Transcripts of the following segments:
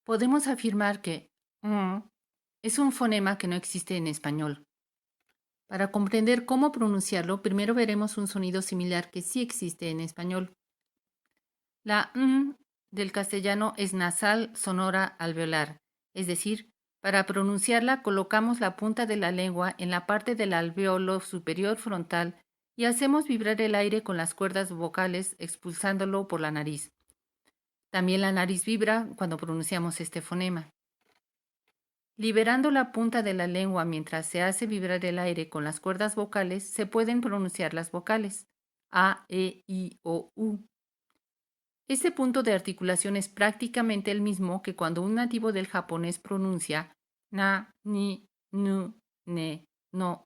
Podemos afirmar que es un fonema que no existe en español. Para comprender cómo pronunciarlo, primero veremos un sonido similar que sí existe en español. La del castellano es nasal, sonora, alveolar, es decir, para pronunciarla colocamos la punta de la lengua en la parte del alveolo superior frontal y hacemos vibrar el aire con las cuerdas vocales expulsándolo por la nariz. También la nariz vibra cuando pronunciamos este fonema. Liberando la punta de la lengua mientras se hace vibrar el aire con las cuerdas vocales, se pueden pronunciar las vocales A, E, I, O, U. Este punto de articulación es prácticamente el mismo que cuando un nativo del japonés pronuncia na, ni, nu, ne, no,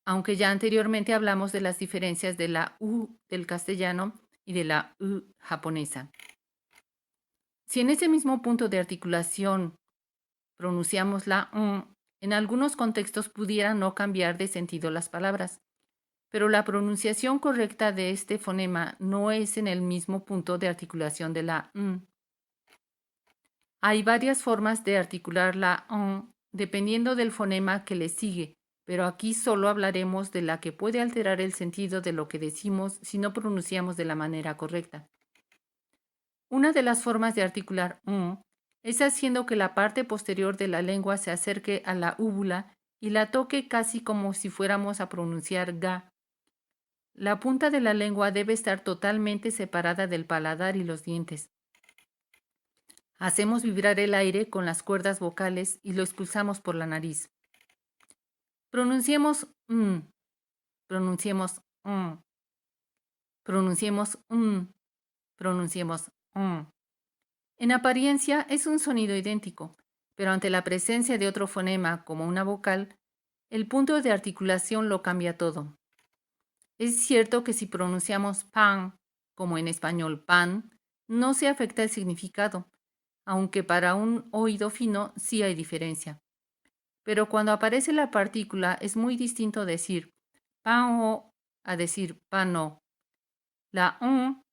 aunque ya anteriormente hablamos de las diferencias de la U del castellano y de la U japonesa. Si en ese mismo punto de articulación pronunciamos la en algunos contextos pudieran no cambiar de sentido las palabras, pero la pronunciación correcta de este fonema no es en el mismo punto de articulación de la Hay varias formas de articular la dependiendo del fonema que le sigue, pero aquí solo hablaremos de la que puede alterar el sentido de lo que decimos si no pronunciamos de la manera correcta. Una de las formas de articular es haciendo que la parte posterior de la lengua se acerque a la úvula y la toque casi como si fuéramos a pronunciar ga. La punta de la lengua debe estar totalmente separada del paladar y los dientes. Hacemos vibrar el aire con las cuerdas vocales y lo expulsamos por la nariz. Pronunciemos pronunciemos pronunciemos pronunciemos En apariencia es un sonido idéntico, pero ante la presencia de otro fonema como una vocal, el punto de articulación lo cambia todo. Es cierto que si pronunciamos pan, como en español pan, no se afecta el significado, aunque para un oído fino sí hay diferencia. Pero cuando aparece la partícula es muy distinto decir pan o a decir pano. La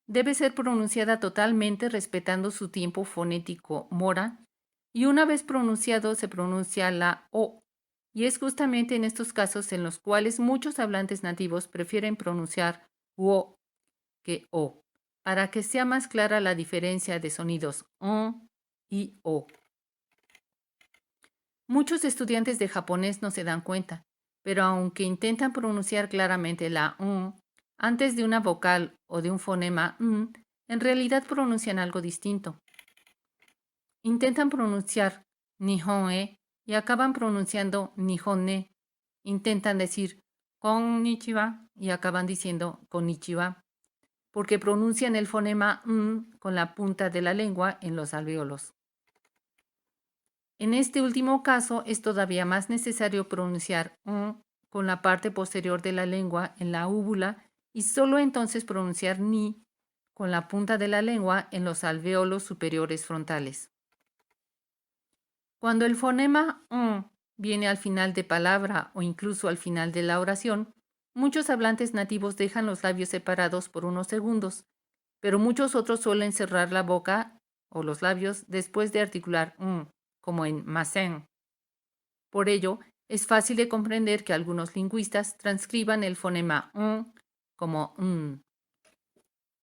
debe ser pronunciada totalmente respetando su tiempo fonético mora y una vez pronunciado se pronuncia la o. Y es justamente en estos casos en los cuales muchos hablantes nativos prefieren pronunciar o que o, para que sea más clara la diferencia de sonidos y o. Muchos estudiantes de japonés no se dan cuenta, pero aunque intentan pronunciar claramente la antes de una vocal o de un fonema en realidad pronuncian algo distinto. Intentan pronunciar nihon-e y acaban pronunciando nihon-ne. Intentan decir konnichiwa y acaban diciendo konnichiwa, porque pronuncian el fonema con la punta de la lengua en los alvéolos. En este último caso es todavía más necesario pronunciar con la parte posterior de la lengua en la úvula y solo entonces pronunciar ni con la punta de la lengua en los alvéolos superiores frontales. Cuando el fonema viene al final de palabra o incluso al final de la oración, muchos hablantes nativos dejan los labios separados por unos segundos, pero muchos otros suelen cerrar la boca o los labios después de articular como en masen. Por ello, es fácil de comprender que algunos lingüistas transcriban el fonema como